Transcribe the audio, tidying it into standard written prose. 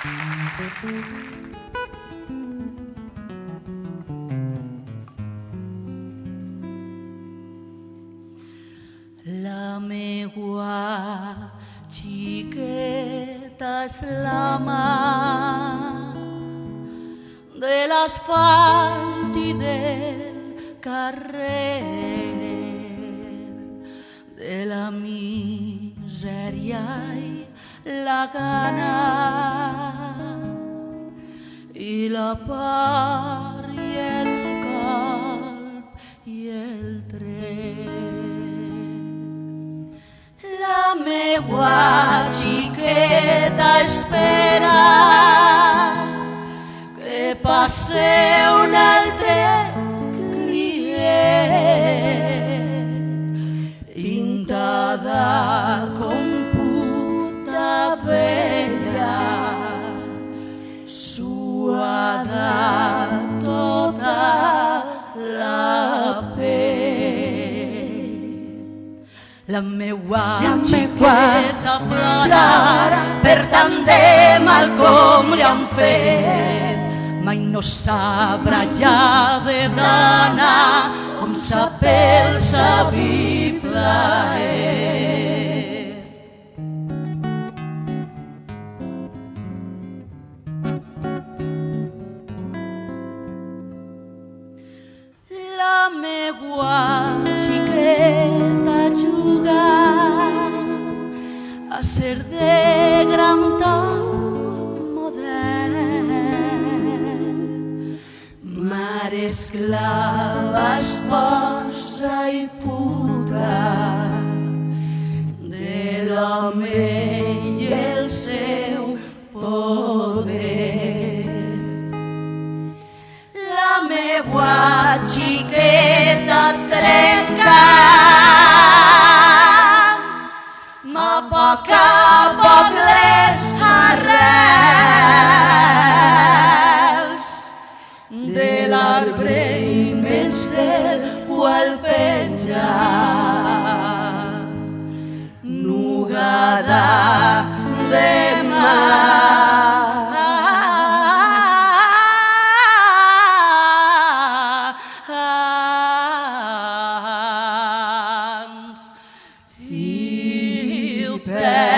La meua xiqueta és la mà de l'asfalt i del carrer, de la misèria i la gana i la part i el calb i el tren. La meua xiqueta espera que passe un altre client, pintada com puta vella, suada tota la pell. La meua xiqueta plora per tant de mal com li han fet. Mai no sabrà ja de dona com sap el savi plaer. La meua xiqueta juga a ser de gran tal model, mare, esclava, esposa i puta de l'home i el seu poder. La meua xiqueta trenca a poc les arrels de l'arbre immens del qual penja, nugada de mans i ho perd.